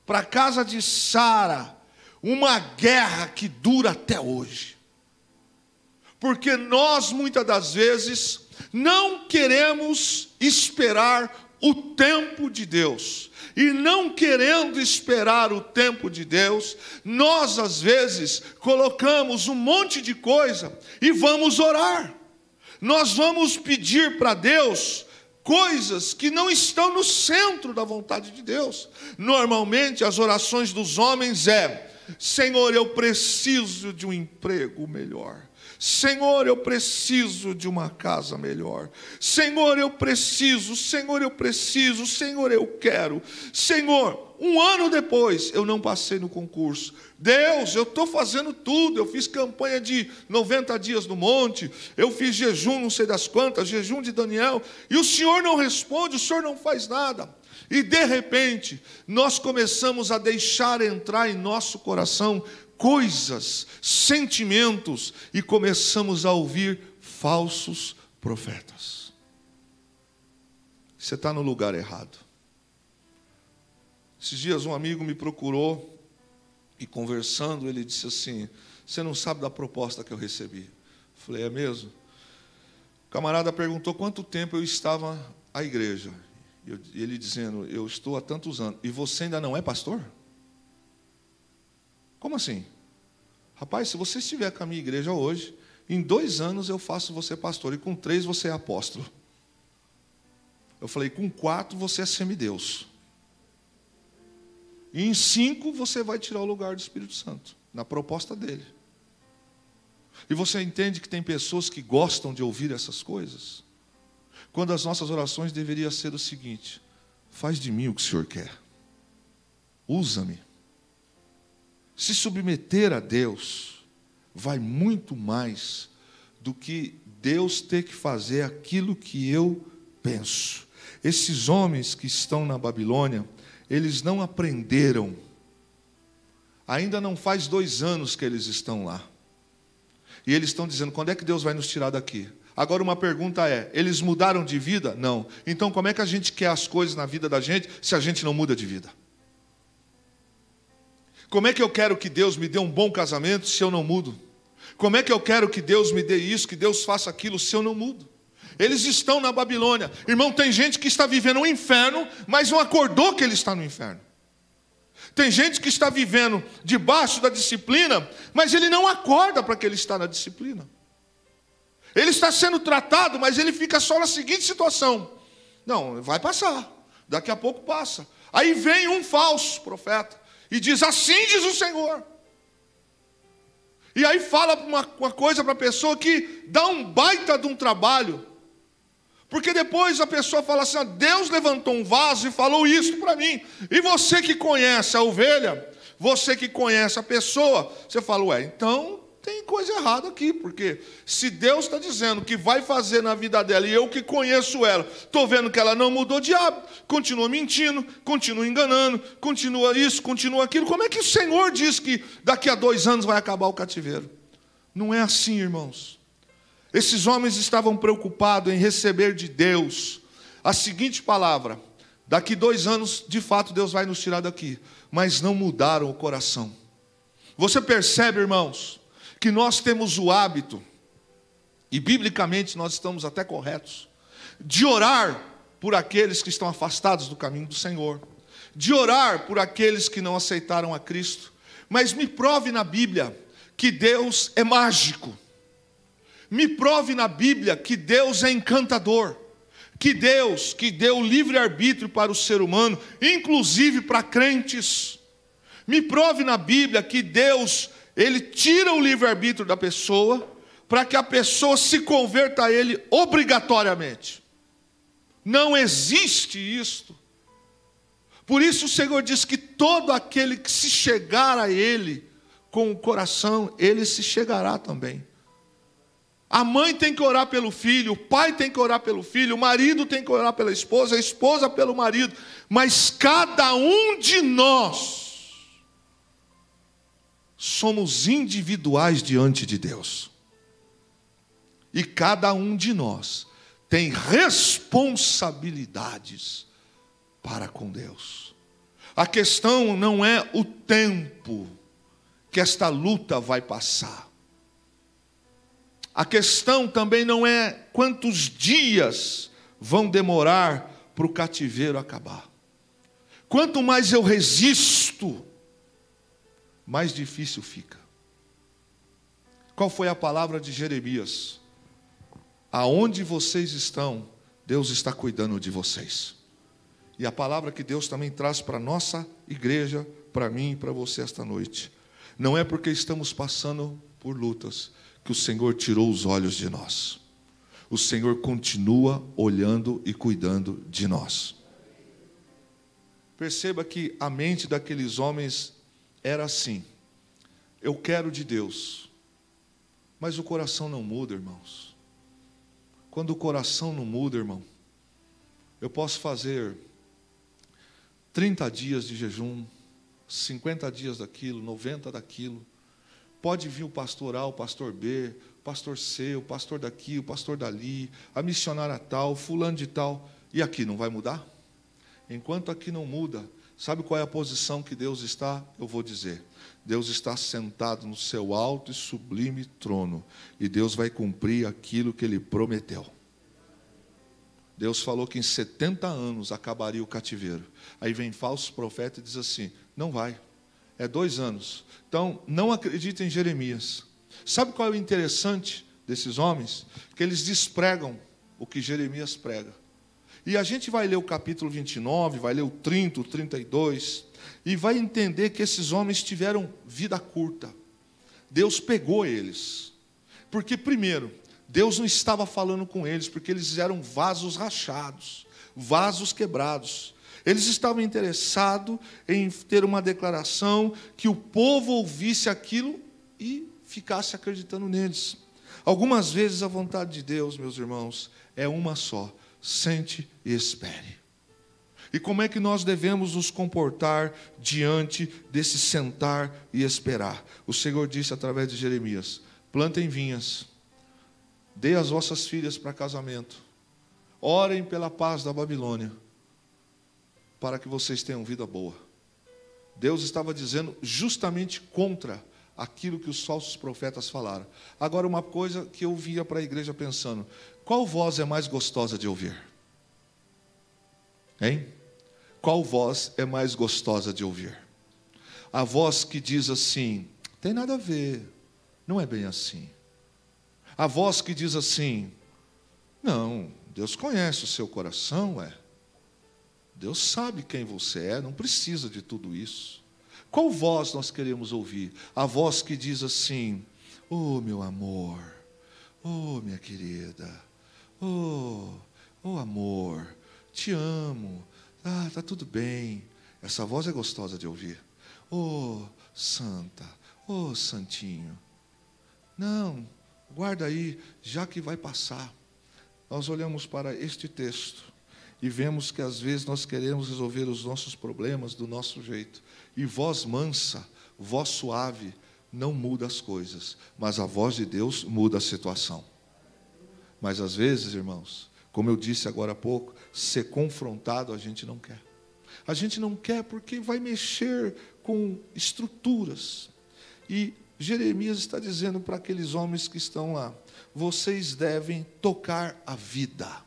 para a casa de Sara, uma guerra que dura até hoje. Porque nós, muitas das vezes, não queremos esperar o tempo de Deus. E não querendo esperar o tempo de Deus, nós, às vezes, colocamos um monte de coisa e vamos orar. Nós vamos pedir para Deus coisas que não estão no centro da vontade de Deus. Normalmente, as orações dos homens Senhor, eu preciso de um emprego melhor. Senhor, eu preciso de uma casa melhor. Senhor, eu preciso. Senhor, eu preciso. Senhor, eu quero. Senhor, um ano depois eu não passei no concurso. Deus, eu estou fazendo tudo. Eu fiz campanha de 90 dias no monte. Eu fiz jejum não sei das quantas, jejum de Daniel. E o Senhor não responde, o Senhor não faz nada. E de repente, nós começamos a deixar entrar em nosso coração coisas, sentimentos, e começamos a ouvir falsos profetas. Você está no lugar errado. Esses dias um amigo me procurou e conversando, ele disse assim: você não sabe da proposta que eu recebi? Falei, é mesmo? O camarada perguntou quanto tempo eu estava à igreja. E ele dizendo, eu estou há tantos anos. E você ainda não é pastor? Como assim? Rapaz, se você estiver com a minha igreja hoje, em 2 anos eu faço você pastor, e com 3 você é apóstolo. Eu falei, com 4 você é semideus. E em 5 você vai tirar o lugar do Espírito Santo, na proposta dele. E você entende que tem pessoas que gostam de ouvir essas coisas? Quando as nossas orações deveriam ser o seguinte: faz de mim o que o Senhor quer. Usa-me. Se submeter a Deus vai muito mais do que Deus ter que fazer aquilo que eu penso. Esses homens que estão na Babilônia, eles não aprenderam. Ainda não faz 2 anos que eles estão lá. E eles estão dizendo, quando é que Deus vai nos tirar daqui? Agora uma pergunta eles mudaram de vida? Não. Então como é que a gente quer as coisas na vida da gente se a gente não muda de vida? Como é que eu quero que Deus me dê um bom casamento se eu não mudo? Como é que eu quero que Deus me dê isso, que Deus faça aquilo se eu não mudo? Eles estão na Babilônia. Irmão, tem gente que está vivendo um inferno, mas não acordou que ele está no inferno. Tem gente que está vivendo debaixo da disciplina, mas ele não acorda para que ele está na disciplina. Ele está sendo tratado, mas ele fica só na seguinte situação: não, vai passar, daqui a pouco passa. Aí vem um falso profeta e diz, assim diz o Senhor. E aí fala uma coisa para a pessoa que dá um baita de um trabalho. Porque depois a pessoa fala assim, Deus levantou um vaso e falou isso para mim. E você que conhece a ovelha, você que conhece a pessoa, você fala, então tem coisa errada aqui. Porque se Deus está dizendo que vai fazer na vida dela, e eu que conheço ela, estou vendo que ela não mudou de hábito, continua mentindo, continua enganando, continua isso, continua aquilo, como é que o Senhor diz que daqui a 2 anos vai acabar o cativeiro? Não é assim, irmãos. Esses homens estavam preocupados em receber de Deus a seguinte palavra: daqui 2 anos, de fato, Deus vai nos tirar daqui. Mas não mudaram o coração. Você percebe, irmãos, que nós temos o hábito, e biblicamente nós estamos até corretos, de orar por aqueles que estão afastados do caminho do Senhor, de orar por aqueles que não aceitaram a Cristo. Mas me prove na Bíblia que Deus é mágico. Me prove na Bíblia que Deus é encantador, que Deus que deu livre-arbítrio para o ser humano, inclusive para crentes. Me prove na Bíblia que Deus, Ele tira o livre-arbítrio da pessoa, para que a pessoa se converta a Ele obrigatoriamente. Não existe isto. Por isso o Senhor diz que todo aquele que se chegar a Ele com o coração, Ele se chegará também. A mãe tem que orar pelo filho, o pai tem que orar pelo filho, o marido tem que orar pela esposa, a esposa pelo marido. Mas cada um de nós somos individuais diante de Deus. E cada um de nós tem responsabilidades para com Deus. A questão não é o tempo que esta luta vai passar. A questão também não é quantos dias vão demorar para o cativeiro acabar. Quanto mais eu resisto, mais difícil fica. Qual foi a palavra de Jeremias? Aonde vocês estão, Deus está cuidando de vocês. E a palavra que Deus também traz para a nossa igreja, para mim e para você esta noite. Não é porque estamos passando por lutas que o Senhor tirou os olhos de nós. O Senhor continua olhando e cuidando de nós. Perceba que a mente daqueles homens era assim: eu quero de Deus, mas o coração não muda, irmãos. Quando o coração não muda, irmão, eu posso fazer 30 dias de jejum, 50 dias daquilo, 90 daquilo. Pode vir o pastor A, o pastor B, o pastor C, o pastor daqui, o pastor dali, a missionária tal, fulano de tal. E aqui não vai mudar? Enquanto aqui não muda, sabe qual é a posição que Deus está? Eu vou dizer. Deus está sentado no seu alto e sublime trono. E Deus vai cumprir aquilo que Ele prometeu. Deus falou que em 70 anos acabaria o cativeiro. Aí vem falso profeta e diz assim: não vai. É 2 anos. Então, não acredita em Jeremias. Sabe qual é o interessante desses homens? Que eles despregam o que Jeremias prega. E a gente vai ler o capítulo 29, vai ler o 30, o 32, e vai entender que esses homens tiveram vida curta. Deus pegou eles. Porque, primeiro, Deus não estava falando com eles, porque eles eram vasos rachados, vasos quebrados. Eles estavam interessados em ter uma declaração, que o povo ouvisse aquilo e ficasse acreditando neles. Algumas vezes a vontade de Deus, meus irmãos, é uma só: sente e espere. E como é que nós devemos nos comportar diante desse sentar e esperar? O Senhor disse através de Jeremias: plantem vinhas, dê as vossas filhas para casamento, orem pela paz da Babilônia, para que vocês tenham vida boa. Deus estava dizendo justamente contra aquilo que os falsos profetas falaram. Agora, uma coisa que eu via para a igreja pensando: qual voz é mais gostosa de ouvir? Hein? Qual voz é mais gostosa de ouvir? A voz que diz assim: tem nada a ver, não é bem assim. A voz que diz assim: não, Deus conhece o seu coração, Deus sabe quem você é, não precisa de tudo isso. Qual voz nós queremos ouvir? A voz que diz assim: oh, meu amor, oh, minha querida, oh, amor, te amo, tá tudo bem. Essa voz é gostosa de ouvir. Oh, santa, oh, santinho. Não, guarda aí, já que vai passar. Nós olhamos para este texto e vemos que às vezes nós queremos resolver os nossos problemas do nosso jeito. E voz mansa, voz suave, não muda as coisas, mas a voz de Deus muda a situação. Mas às vezes, irmãos, como eu disse agora há pouco, ser confrontado a gente não quer. A gente não quer porque vai mexer com estruturas. E Jeremias está dizendo para aqueles homens que estão lá: vocês devem tocar a vida.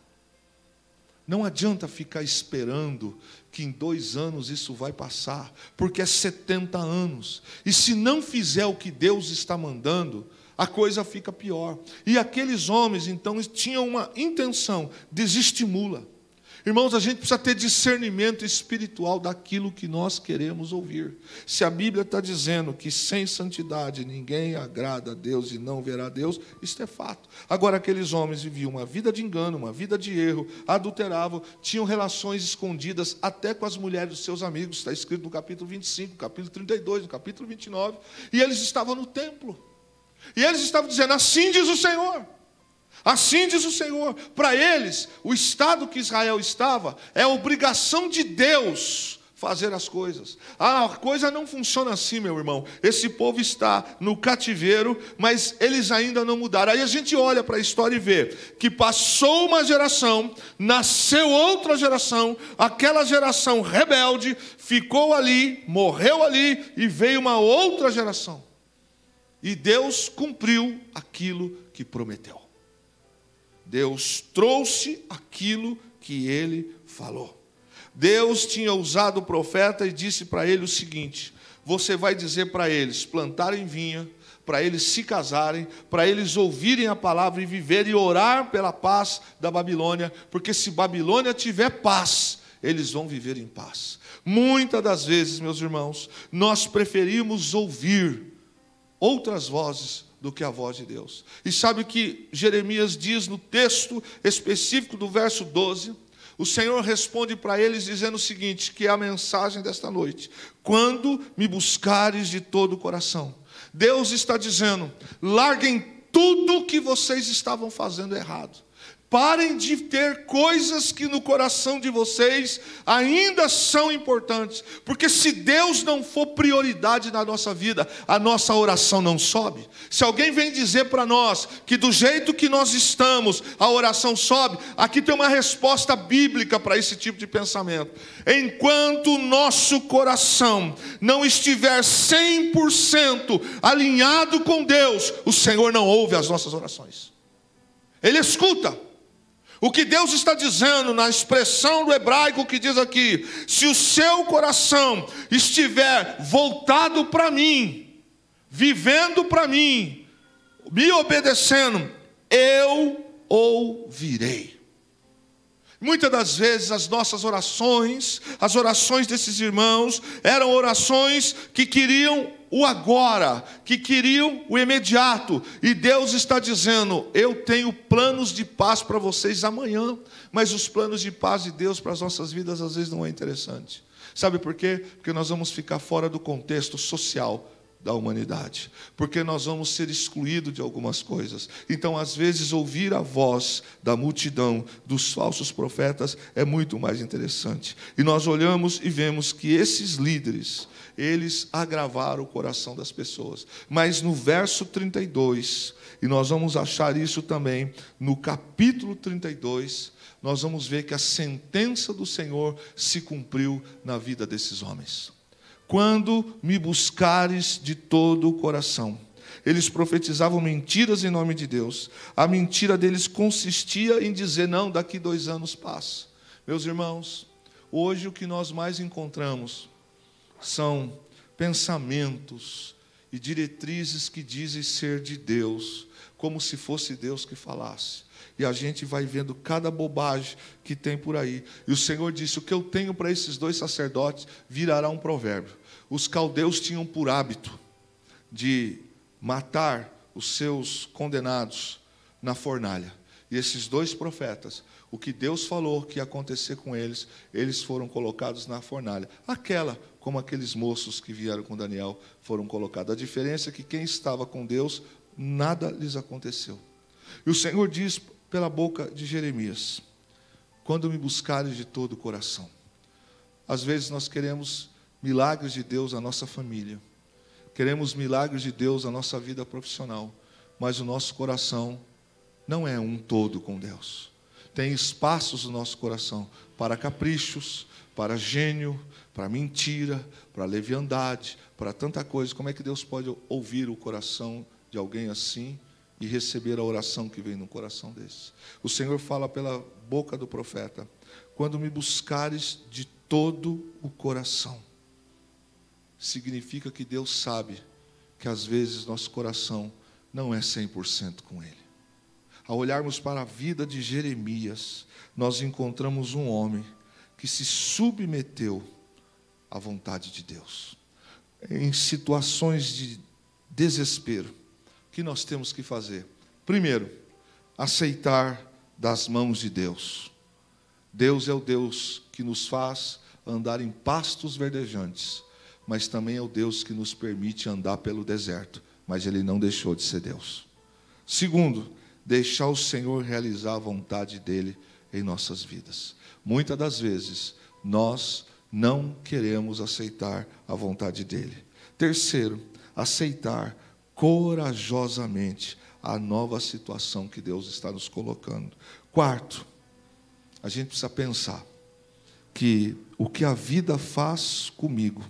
Não adianta ficar esperando que em 2 anos isso vai passar, porque é 70 anos. E se não fizer o que Deus está mandando, a coisa fica pior. E aqueles homens, então, tinham uma intenção: desestimula. Irmãos, a gente precisa ter discernimento espiritual daquilo que nós queremos ouvir. Se a Bíblia está dizendo que sem santidade ninguém agrada a Deus e não verá Deus, isso é fato. Agora, aqueles homens viviam uma vida de engano, uma vida de erro, adulteravam, tinham relações escondidas até com as mulheres dos seus amigos. Está escrito no capítulo 25, no capítulo 32, no capítulo 29. E eles estavam no templo. E eles estavam dizendo: assim diz o Senhor. Assim diz o Senhor, para eles, o estado que Israel estava, é obrigação de Deus fazer as coisas. A coisa não funciona assim, meu irmão. Esse povo está no cativeiro, mas eles ainda não mudaram. Aí a gente olha para a história e vê que passou uma geração, nasceu outra geração, aquela geração rebelde ficou ali, morreu ali, e veio uma outra geração. E Deus cumpriu aquilo que prometeu. Deus trouxe aquilo que ele falou. Deus tinha usado o profeta e disse para ele o seguinte: você vai dizer para eles plantarem vinha, para eles se casarem, para eles ouvirem a palavra e viverem e orar pela paz da Babilônia, porque se Babilônia tiver paz, eles vão viver em paz. Muitas das vezes, meus irmãos, nós preferimos ouvir outras vozes do que a voz de Deus. E sabe o que Jeremias diz no texto específico do verso 12? O Senhor responde para eles dizendo o seguinte, que é a mensagem desta noite: quando me buscares de todo o coração. Deus está dizendo: larguem tudo que vocês estavam fazendo errado. Parem de ter coisas que no coração de vocês ainda são importantes. Porque se Deus não for prioridade na nossa vida, a nossa oração não sobe. Se alguém vem dizer para nós que do jeito que nós estamos, a oração sobe, aqui tem uma resposta bíblica para esse tipo de pensamento. Enquanto o nosso coração não estiver 100% alinhado com Deus, o Senhor não ouve as nossas orações. Ele escuta. O que Deus está dizendo na expressão do hebraico que diz aqui: se o seu coração estiver voltado para mim, vivendo para mim, me obedecendo, eu ouvirei. Muitas das vezes as nossas orações, as orações desses irmãos, eram orações que queriam o agora, que queriam o imediato. E Deus está dizendo: eu tenho planos de paz para vocês amanhã. Mas os planos de paz de Deus para as nossas vidas às vezes não é interessante. Sabe por quê? Porque nós vamos ficar fora do contexto social da humanidade, porque nós vamos ser excluídos de algumas coisas. Então, às vezes, ouvir a voz da multidão dos falsos profetas é muito mais interessante. E nós olhamos e vemos que esses líderes, eles agravaram o coração das pessoas. Mas no verso 32, e nós vamos achar isso também no capítulo 32, nós vamos ver que a sentença do Senhor se cumpriu na vida desses homens. Quando me buscares de todo o coração. Eles profetizavam mentiras em nome de Deus. A mentira deles consistia em dizer: não, daqui 2 anos passa. Meus irmãos, hoje o que nós mais encontramos são pensamentos e diretrizes que dizem ser de Deus, como se fosse Deus que falasse. E a gente vai vendo cada bobagem que tem por aí. E o Senhor disse: o que eu tenho para esses 2 sacerdotes virará um provérbio. Os caldeus tinham por hábito de matar os seus condenados na fornalha. E esses 2 profetas, o que Deus falou que ia acontecer com eles, eles foram colocados na fornalha. Aquela, como aqueles moços que vieram com Daniel, foram colocados. A diferença é que quem estava com Deus, nada lhes aconteceu. E o Senhor diz pela boca de Jeremias: quando me buscares de todo o coração. Às vezes nós queremos milagres de Deus na nossa família, queremos milagres de Deus na nossa vida profissional, mas o nosso coração não é um todo com Deus. Tem espaços no nosso coração para caprichos, para gênio, para mentira, para leviandade, para tanta coisa. Como é que Deus pode ouvir o coração de alguém assim e receber a oração que vem no coração desse? O Senhor fala pela boca do profeta: quando me buscares de todo o coração. Significa que Deus sabe que às vezes nosso coração não é 100% com Ele. Ao olharmos para a vida de Jeremias, nós encontramos um homem que se submeteu à vontade de Deus. Em situações de desespero, o que nós temos que fazer? Primeiro, aceitar das mãos de Deus. Deus é o Deus que nos faz andar em pastos verdejantes, mas também é o Deus que nos permite andar pelo deserto, mas Ele não deixou de ser Deus. Segundo, deixar o Senhor realizar a vontade dEle em nossas vidas. Muitas das vezes, nós não queremos aceitar a vontade dEle. Terceiro, aceitar corajosamente a nova situação que Deus está nos colocando. Quarto, a gente precisa pensar que o que a vida faz comigo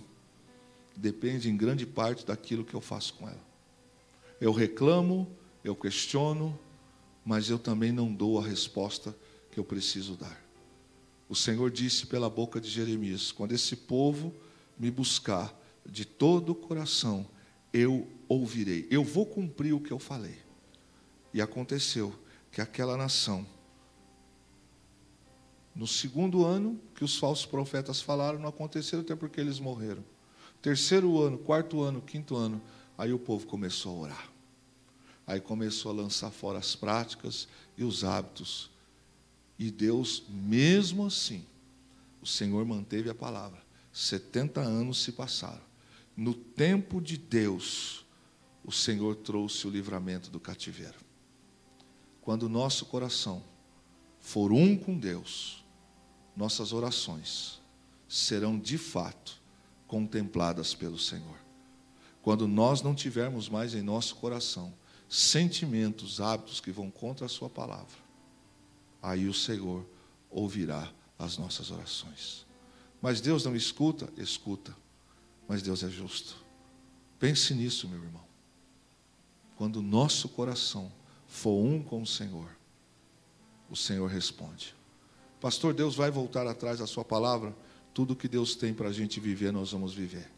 depende em grande parte daquilo que eu faço com ela. Eu reclamo, eu questiono, mas eu também não dou a resposta que eu preciso dar. O Senhor disse pela boca de Jeremias: quando esse povo me buscar de todo o coração, eu ouvirei. Eu vou cumprir o que eu falei. E aconteceu que aquela nação, no segundo ano que os falsos profetas falaram, não aconteceu até porque eles morreram. Terceiro ano, quarto ano, quinto ano, aí o povo começou a orar. Aí começou a lançar fora as práticas e os hábitos. E Deus, mesmo assim, o Senhor manteve a palavra. 70 anos se passaram. No tempo de Deus, o Senhor trouxe o livramento do cativeiro. Quando o nosso coração for um com Deus, nossas orações serão de fato contempladas pelo Senhor. Quando nós não tivermos mais em nosso coração sentimentos, hábitos que vão contra a sua palavra, aí o Senhor ouvirá as nossas orações. Mas Deus não escuta? Escuta. Mas Deus é justo. Pense nisso, meu irmão. Quando o nosso coração for um com o Senhor responde. Pastor, Deus vai voltar atrás da sua palavra? Tudo que Deus tem para a gente viver, nós vamos viver.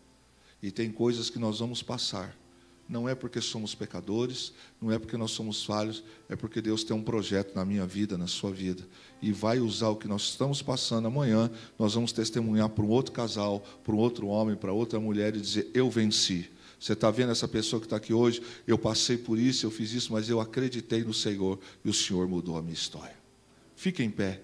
E tem coisas que nós vamos passar. Não é porque somos pecadores, não é porque nós somos falhos, é porque Deus tem um projeto na minha vida, na sua vida. E vai usar o que nós estamos passando amanhã, nós vamos testemunhar para um outro casal, para um outro homem, para outra mulher e dizer: eu venci. Você está vendo essa pessoa que está aqui hoje? Eu passei por isso, eu fiz isso, mas eu acreditei no Senhor e o Senhor mudou a minha história. Fique em pé.